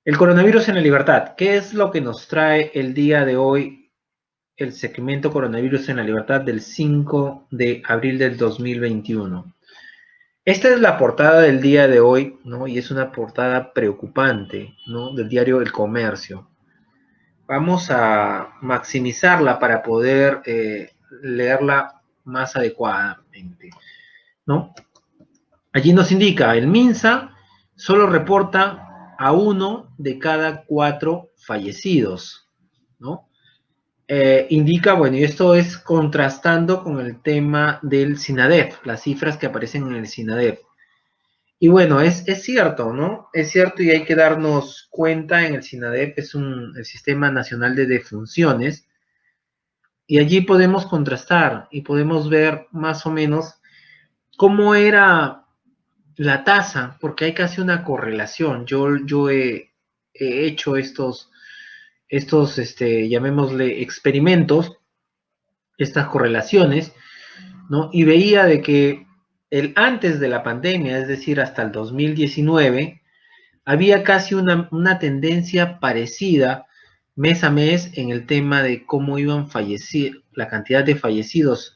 El coronavirus en la libertad. ¿Qué es lo que nos trae el día de hoy el segmento Coronavirus en la Libertad del 5 de abril del 2021? Esta es la portada del día de hoy, ¿no? Y es una portada preocupante, ¿no? Del diario El Comercio. Vamos a maximizarla para poder leerla más adecuadamente, ¿no? Allí nos indica, el MINSA solo reporta a 1 de cada 4 fallecidos, ¿no? Indica, bueno, y esto es contrastando con el tema del SINADEF, las cifras que aparecen en el SINADEF. Y bueno, es cierto, ¿no? Es cierto y hay que darnos cuenta, en el SINADEF es el Sistema Nacional de Defunciones, y allí podemos contrastar y podemos ver más o menos cómo era la tasa, porque hay casi una correlación. Yo he hecho llamémosle experimentos, estas correlaciones, ¿no? Y veía de que el antes de la pandemia, es decir, hasta el 2019, había casi una tendencia parecida mes a mes en el tema de cómo iban fallecer, la cantidad de fallecidos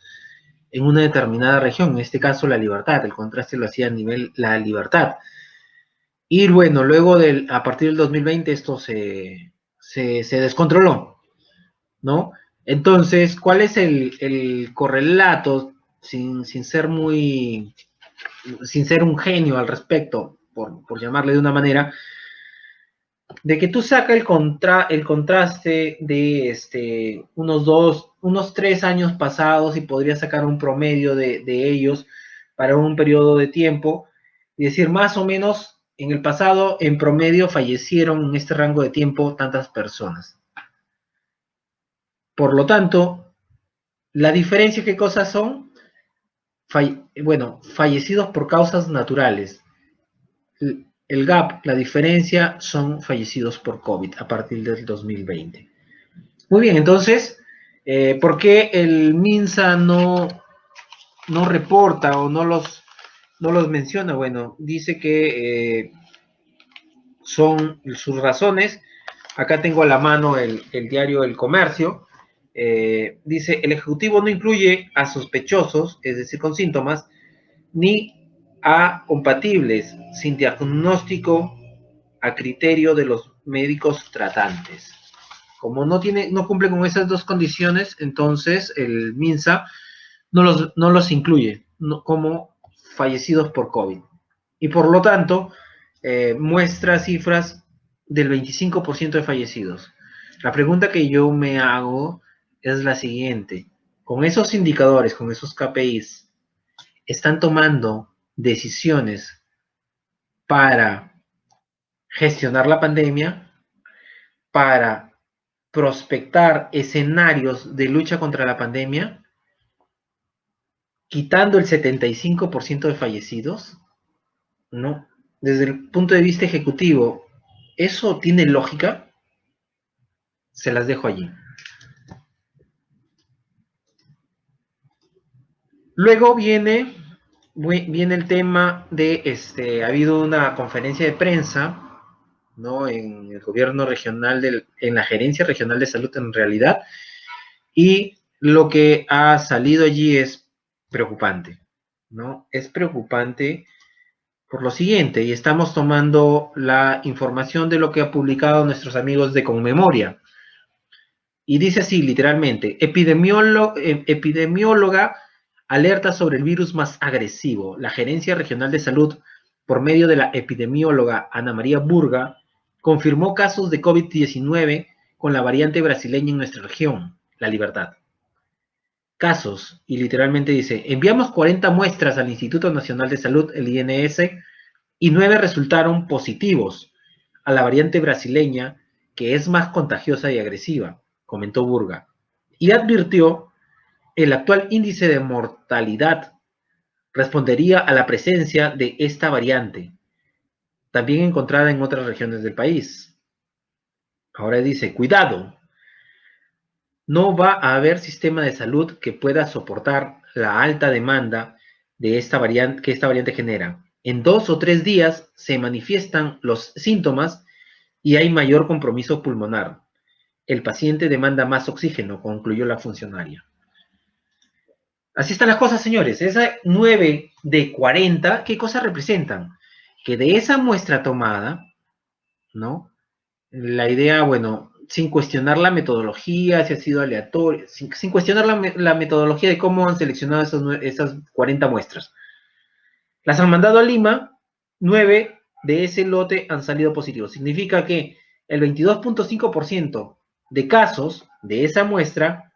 en una determinada región, en este caso la Libertad, el contraste lo hacía a nivel la Libertad. Y bueno, luego a partir del 2020 esto se descontroló, ¿no? Entonces, ¿cuál es el correlato sin ser sin ser un genio al respecto, por llamarle de una manera, de que tú sacas el contraste de unos 3 años pasados y podrías sacar un promedio de ellos para un periodo de tiempo y decir más o menos en el pasado en promedio fallecieron en este rango de tiempo tantas personas. Por lo tanto, la diferencia, ¿qué cosas son? Bueno, fallecidos por causas naturales. El gap, la diferencia, son fallecidos por COVID a partir del 2020. Muy bien, entonces, ¿por qué el MINSA no reporta o no los menciona? Bueno, dice que son sus razones. Acá tengo a la mano el diario El Comercio. Dice, el Ejecutivo no incluye a sospechosos, es decir, con síntomas, ni a compatibles, sin diagnóstico a criterio de los médicos tratantes. Como no cumple con esas dos condiciones, entonces el MINSA no los incluye como fallecidos por COVID. Y por lo tanto, muestra cifras del 25% de fallecidos. La pregunta que yo me hago es la siguiente. Con esos indicadores, con esos KPIs, ¿están tomando decisiones para gestionar la pandemia, para prospectar escenarios de lucha contra la pandemia, quitando el 75% de fallecidos? ¿No? Desde el punto de vista ejecutivo, ¿eso tiene lógica? Se las dejo allí. Luego viene el tema de, ha habido una conferencia de prensa, ¿no? En el gobierno regional, en la gerencia regional de salud en realidad, y lo que ha salido allí es preocupante, ¿no? Es preocupante por lo siguiente, y estamos tomando la información de lo que han publicado nuestros amigos de Conmemoria. Y dice así, literalmente, epidemióloga alerta sobre el virus más agresivo. La Gerencia Regional de Salud, por medio de la epidemióloga Ana María Burga, confirmó casos de COVID-19 con la variante brasileña en nuestra región, La Libertad. Casos, y literalmente dice, enviamos 40 muestras al Instituto Nacional de Salud, el INS, y 9 resultaron positivos a la variante brasileña, que es más contagiosa y agresiva, comentó Burga. Y advirtió, el actual índice de mortalidad respondería a la presencia de esta variante, también encontrada en otras regiones del país. Ahora dice, cuidado, no va a haber sistema de salud que pueda soportar la alta demanda de esta variante, que esta variante genera. En 2 o 3 días se manifiestan los síntomas y hay mayor compromiso pulmonar. El paciente demanda más oxígeno, concluyó la funcionaria. Así están las cosas, señores. Esa 9 de 40, ¿qué cosas representan? Que de esa muestra tomada, ¿no? La idea, bueno, sin cuestionar la metodología, si ha sido aleatorio, sin cuestionar la metodología de cómo han seleccionado esas 40 muestras. Las han mandado a Lima, 9 de ese lote han salido positivos. Significa que el 22.5% de casos de esa muestra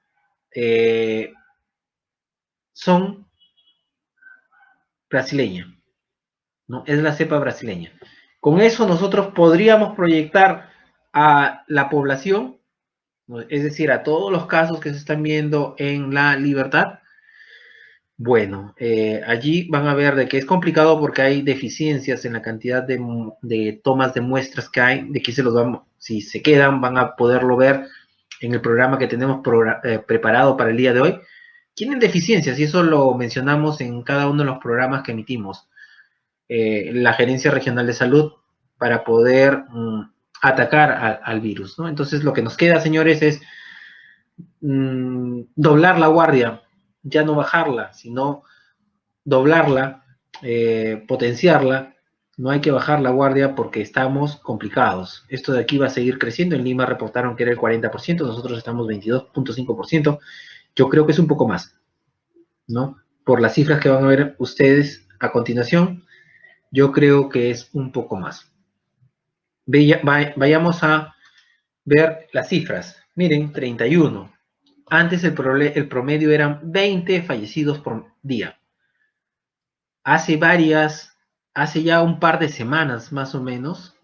son brasileña, ¿no? Es la cepa brasileña. Con eso nosotros podríamos proyectar a la población, ¿no? Es decir, a todos los casos que se están viendo en La Libertad. Bueno, allí van a ver de que es complicado porque hay deficiencias en la cantidad de tomas de muestras que hay, de que se los vamos, si se quedan, van a poderlo ver en el programa que tenemos preparado para el día de hoy. Tienen deficiencias y eso lo mencionamos en cada uno de los programas que emitimos. La Gerencia Regional de Salud para poder atacar al virus, ¿no? Entonces lo que nos queda, señores, es doblar la guardia, ya no bajarla, sino doblarla, potenciarla. No hay que bajar la guardia porque estamos complicados. Esto de aquí va a seguir creciendo. En Lima reportaron que era el 40%, nosotros estamos 22.5%. Yo creo que es un poco más, ¿no? Por las cifras que van a ver ustedes a continuación, yo creo que es un poco más. Vayamos a ver las cifras. Miren, 31. Antes el promedio eran 20 fallecidos por día. Hace ya un par de semanas más o menos,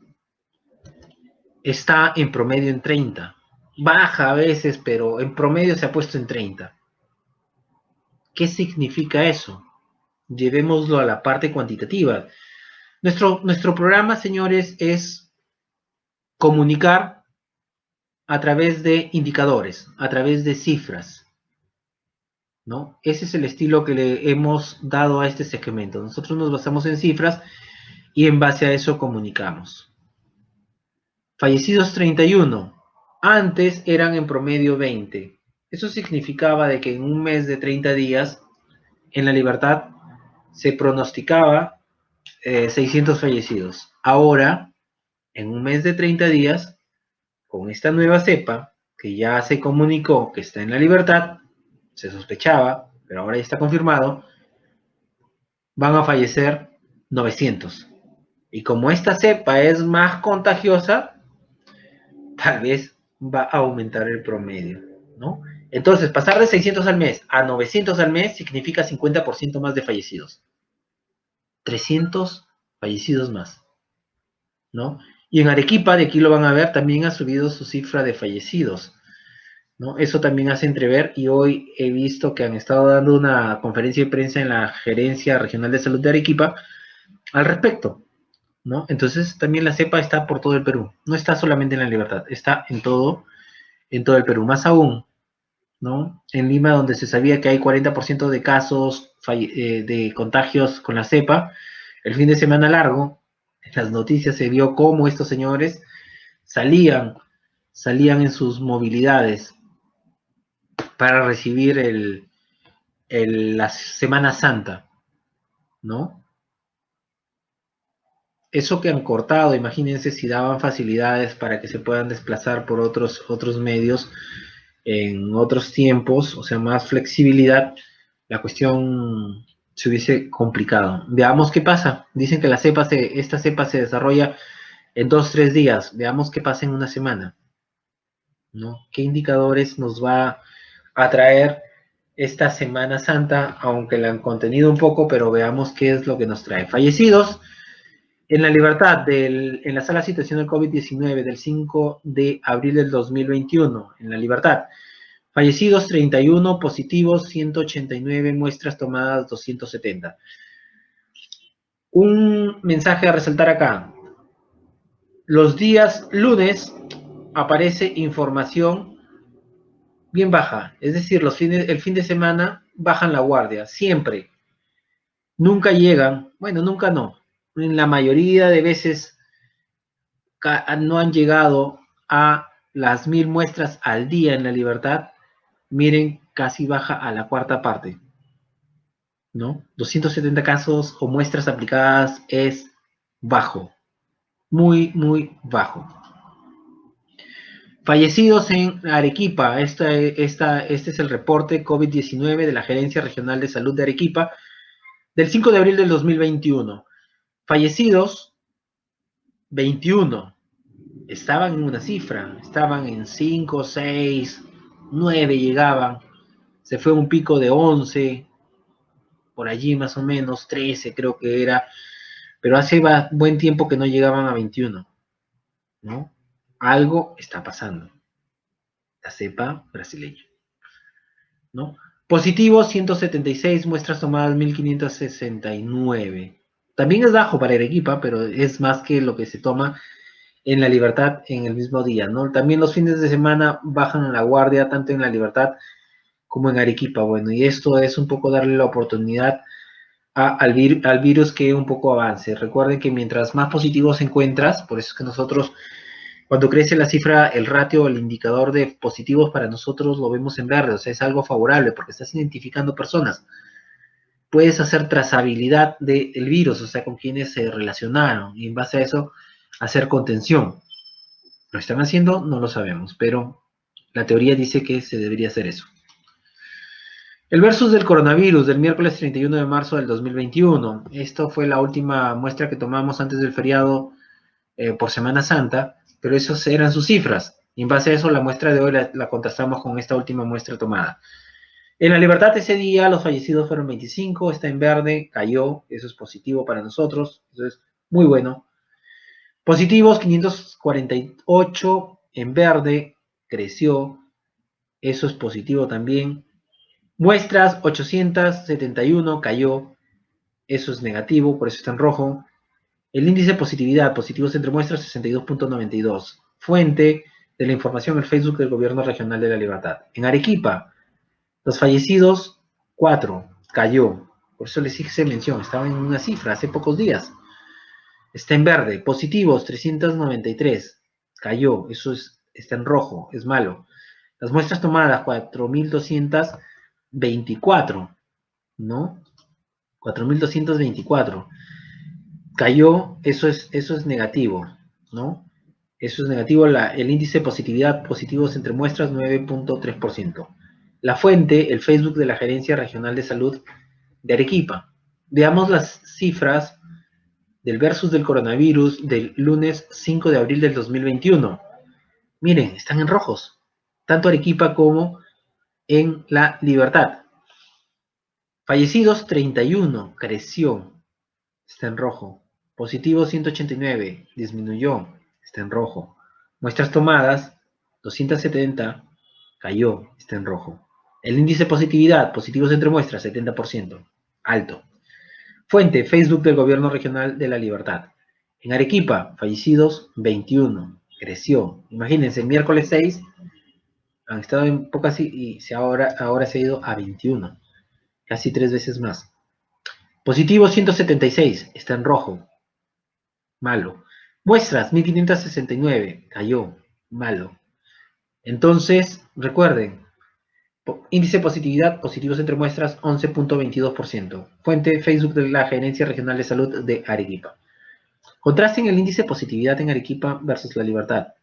está en promedio en 30. Baja a veces, pero en promedio se ha puesto en 30. ¿Qué significa eso? Llevémoslo a la parte cuantitativa. Nuestro programa, señores, es comunicar a través de indicadores, a través de cifras, ¿no? Ese es el estilo que le hemos dado a este segmento. Nosotros nos basamos en cifras y en base a eso comunicamos. Fallecidos 31. Antes eran en promedio 20. Eso significaba de que en un mes de 30 días en La Libertad se pronosticaba 600 fallecidos. Ahora, en un mes de 30 días, con esta nueva cepa que ya se comunicó que está en La Libertad, se sospechaba, pero ahora ya está confirmado, van a fallecer 900. Y como esta cepa es más contagiosa, tal vez va a aumentar el promedio, ¿no? Entonces, pasar de 600 al mes a 900 al mes significa 50% más de fallecidos. 300 fallecidos más, ¿no? Y en Arequipa, de aquí lo van a ver, también ha subido su cifra de fallecidos, ¿no? Eso también hace entrever, y hoy he visto que han estado dando una conferencia de prensa en la Gerencia Regional de Salud de Arequipa al respecto, ¿no? Entonces también la cepa está por todo el Perú, no está solamente en La Libertad, está en todo el Perú, más aún, ¿no? En Lima, donde se sabía que hay 40% de casos de contagios con la cepa, el fin de semana largo, en las noticias se vio cómo estos señores salían en sus movilidades para recibir la Semana Santa, ¿no? Eso que han cortado, imagínense si daban facilidades para que se puedan desplazar por otros medios en otros tiempos, o sea, más flexibilidad, la cuestión se hubiese complicado. Veamos qué pasa. Dicen que esta cepa se desarrolla en 2-3 días. Veamos qué pasa en una semana, ¿no? ¿Qué indicadores nos va a traer esta Semana Santa? Aunque la han contenido un poco, pero veamos qué es lo que nos trae. Fallecidos en La Libertad, en la sala situación del COVID-19 del 5 de abril del 2021, en La Libertad. Fallecidos 31, positivos 189, muestras tomadas 270. Un mensaje a resaltar acá. Los días lunes aparece información bien baja, es decir, el fin de semana bajan la guardia, siempre. Nunca llegan, bueno, nunca no. En la mayoría de veces no han llegado a las 1000 muestras al día en La Libertad, miren, casi baja a la cuarta parte, ¿no? 270 casos o muestras aplicadas es bajo, muy, muy bajo. Fallecidos en Arequipa. Este es el reporte COVID-19 de la Gerencia Regional de Salud de Arequipa del 5 de abril del 2021. Fallecidos, 21. Estaban en una cifra, estaban en 5, 6, 9 llegaban. Se fue un pico de 11, por allí más o menos, 13 creo que era, pero hace buen tiempo que no llegaban a 21, ¿no? Algo está pasando. La cepa brasileña, ¿no? Positivos 176, muestras tomadas 1569. También es bajo para Arequipa, pero es más que lo que se toma en La Libertad en el mismo día, ¿no? También los fines de semana bajan la guardia tanto en La Libertad como en Arequipa. Bueno, y esto es un poco darle la oportunidad al virus que un poco avance. Recuerden que mientras más positivos encuentras, por eso es que nosotros, cuando crece la cifra, el ratio, el indicador de positivos para nosotros lo vemos en verde, o sea, es algo favorable porque estás identificando personas. Puedes hacer trazabilidad del virus, o sea, con quienes se relacionaron, y en base a eso, hacer contención. ¿Lo están haciendo? No lo sabemos, pero la teoría dice que se debería hacer eso. El versus del coronavirus del miércoles 31 de marzo del 2021. Esto fue la última muestra que tomamos antes del feriado por Semana Santa, pero esas eran sus cifras. Y en base a eso, la muestra de hoy la contrastamos con esta última muestra tomada. En La Libertad ese día los fallecidos fueron 25, está en verde, cayó, eso es positivo para nosotros, eso es muy bueno. Positivos 548, en verde, creció, eso es positivo también. Muestras 871, cayó, eso es negativo, por eso está en rojo. El índice de positividad, positivos entre muestras 62.92. Fuente de la información, el Facebook del Gobierno Regional de La Libertad. En Arequipa, los fallecidos, 4, cayó. Por eso les hice mención, estaba en una cifra hace pocos días. Está en verde. Positivos, 393, cayó. Eso está en rojo, es malo. Las muestras tomadas, 4.224, ¿no? 4.224. Cayó, eso es negativo, ¿no? Eso es negativo. El índice de positividad, positivos entre muestras, 9.3%. La fuente, el Facebook de la Gerencia Regional de Salud de Arequipa. Veamos las cifras del versus del coronavirus del lunes 5 de abril del 2021. Miren, están en rojos, tanto Arequipa como en La Libertad. Fallecidos 31, creció, está en rojo. Positivos 189, disminuyó, está en rojo. Muestras tomadas 270, cayó, está en rojo. El índice de positividad, positivos entre muestras, 70%, alto. Fuente, Facebook del Gobierno Regional de La Libertad. En Arequipa, fallecidos 21, creció. Imagínense, el miércoles 6 han estado en pocas y ahora se ha ido a 21, casi 3 veces más. Positivo 176, está en rojo, malo. Muestras 1569, cayó, malo. Entonces, recuerden, índice de positividad, positivos entre muestras 11.22%. Fuente, Facebook de la Gerencia Regional de Salud de Arequipa. Contrasten el índice de positividad en Arequipa versus La Libertad,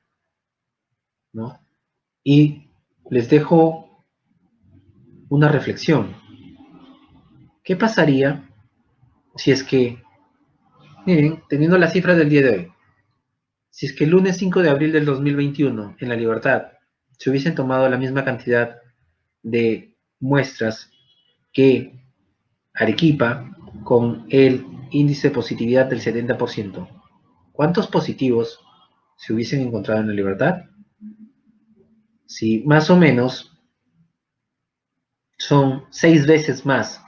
¿no? Y les dejo una reflexión. ¿Qué pasaría si es que, miren, teniendo las cifras del día de hoy, si es que el lunes 5 de abril del 2021 en La Libertad se hubiesen tomado la misma cantidad de muestras que Arequipa con el índice de positividad del 70%, ¿cuántos positivos se hubiesen encontrado en La Libertad? Si más o menos son 6 veces más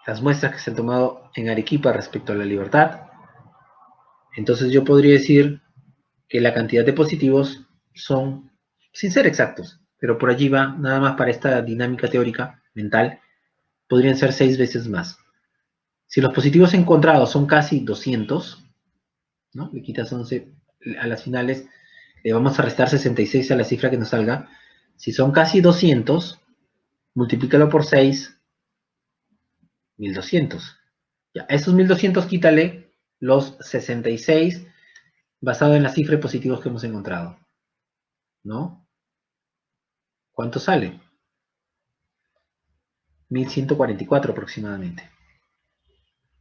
las muestras que se han tomado en Arequipa respecto a La Libertad, entonces yo podría decir que la cantidad de positivos son, sin ser exactos, pero por allí va, nada más para esta dinámica teórica mental, podrían ser 6 veces más. Si los positivos encontrados son casi 200, ¿no? Le quitas 11, a las finales le vamos a restar 66 a la cifra que nos salga. Si son casi 200, multiplícalo por 6, 1200. Ya, a esos 1200 quítale los 66 basado en la cifra de positivos que hemos encontrado, ¿no? ¿Cuánto sale? 1144 aproximadamente,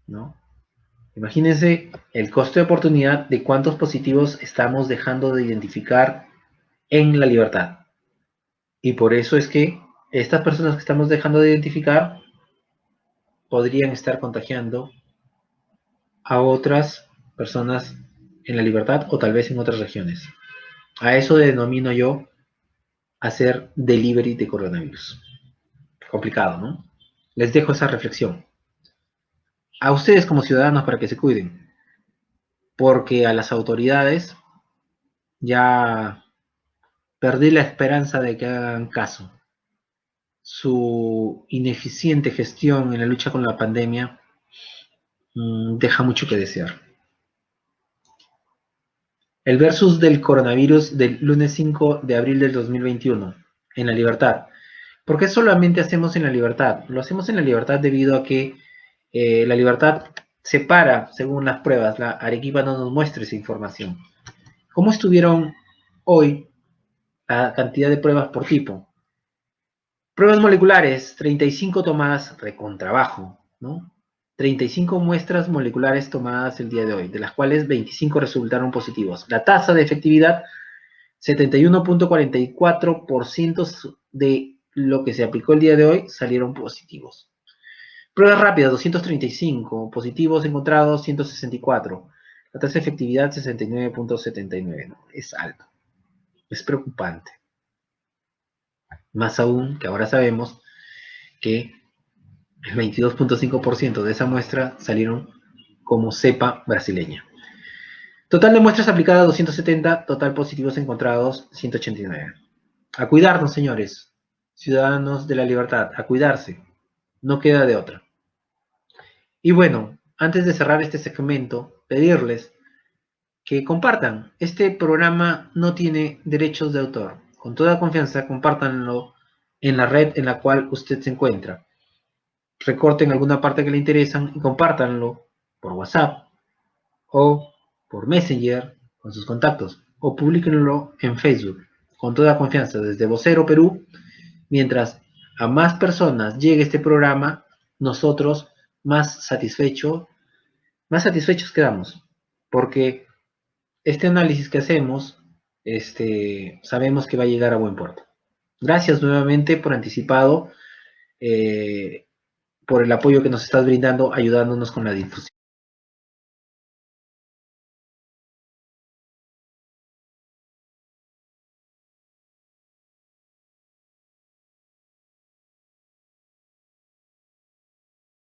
¿no? Imagínense el costo de oportunidad de cuántos positivos estamos dejando de identificar en la libertad. Y por eso es que estas personas que estamos dejando de identificar podrían estar contagiando a otras personas en la libertad o tal vez en otras regiones. A eso denomino yo hacer delivery de coronavirus. Complicado, ¿no? Les dejo esa reflexión. A ustedes como ciudadanos para que se cuiden, porque a las autoridades ya perdí la esperanza de que hagan caso. Su ineficiente gestión en la lucha con la pandemia deja mucho que desear. El versus del coronavirus del lunes 5 de abril del 2021, en la libertad. ¿Por qué solamente hacemos en la libertad? Lo hacemos en la libertad debido a que la libertad separa, según las pruebas, la Arequipa no nos muestra esa información. ¿Cómo estuvieron hoy la cantidad de pruebas por tipo? Pruebas moleculares, 35 tomadas recontrabajo, ¿no? 35 muestras moleculares tomadas el día de hoy, de las cuales 25 resultaron positivos. La tasa de efectividad, 71.44% de lo que se aplicó el día de hoy salieron positivos. Pruebas rápidas, 235, positivos encontrados, 164. La tasa de efectividad, 69.79. ¿No? Es alto, es preocupante. Más aún que ahora sabemos que el 22.5% de esa muestra salieron como cepa brasileña. Total de muestras aplicadas 270, total positivos encontrados 189. A cuidarnos, señores, ciudadanos de la libertad, a cuidarse, no queda de otra. Y bueno, antes de cerrar este segmento, pedirles que compartan. Este programa no tiene derechos de autor. Con toda confianza, compártanlo en la red en la cual usted se encuentra. Recorten alguna parte que le interesan y compártanlo por WhatsApp o por Messenger con sus contactos o publíquenlo en Facebook con toda confianza desde Vocero Perú. Mientras a más personas llegue este programa, nosotros más satisfechos quedamos, porque este análisis que hacemos, sabemos que va a llegar a buen puerto. Gracias nuevamente por anticipado, por el apoyo que nos estás brindando, ayudándonos con la difusión.